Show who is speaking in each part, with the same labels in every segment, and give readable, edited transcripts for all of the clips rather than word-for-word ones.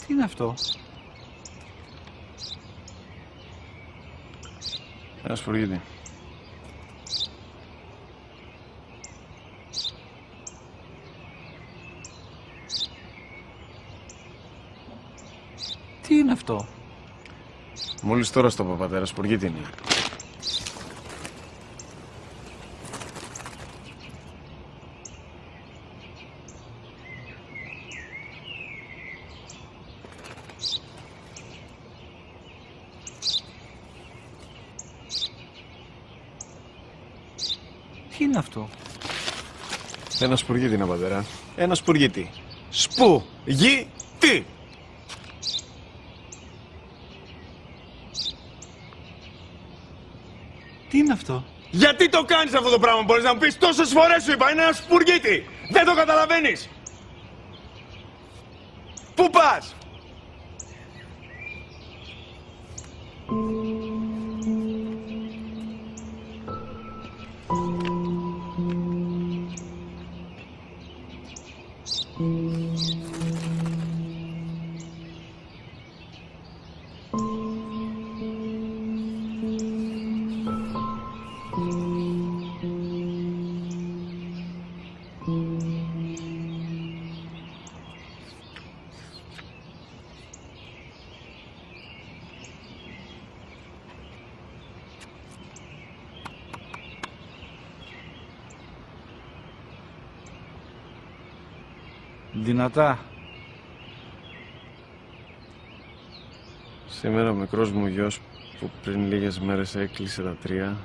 Speaker 1: Τι είναι αυτό?
Speaker 2: Ένα σφουργίτη.
Speaker 1: Τι είναι αυτό?
Speaker 2: Μόλις τώρα στο πατέρα, σφουργίτη είναι.
Speaker 1: Τι είναι αυτό?
Speaker 2: Ένα σπουργίτη είναι, πατέρα. Ένα σπουργίτη. Σπου-γι-τι!
Speaker 1: Τι είναι αυτό?
Speaker 2: Γιατί το κάνεις αυτό το πράγμα, μπορείς να μου πεις? Τόσες φορές σου είπα, είναι ένα σπουργίτη! Δεν το καταλαβαίνεις! Πού πας?
Speaker 1: Δυνατά.
Speaker 2: Σήμερα ο μικρός μου γιος που πριν λίγες μέρες έκλεισε τα 3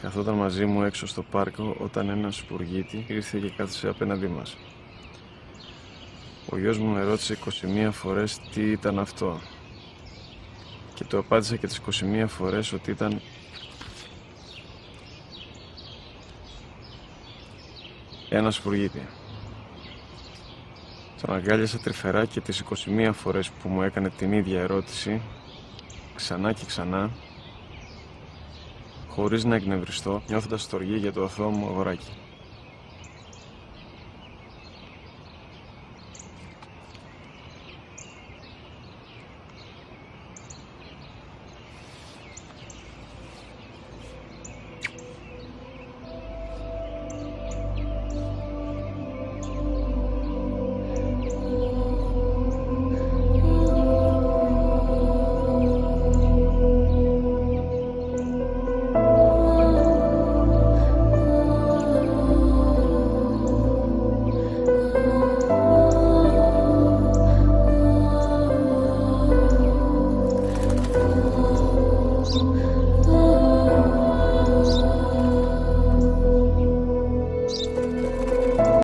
Speaker 2: καθόταν μαζί μου έξω στο πάρκο όταν ένα σπουργίτη ήρθε και κάθισε απέναντί μας. Ο γιος μου με ρώτησε 21 φορές τι ήταν αυτό και του απάντησα και τις 21 φορές ότι ήταν ένα σπουργίτη. Τον αγκάλιασα τρυφερά και τις 21 φορές που μου έκανε την ίδια ερώτηση, ξανά και ξανά, χωρίς να εκνευριστώ, νιώθοντας στοργή για το αθώο μου αγοράκι.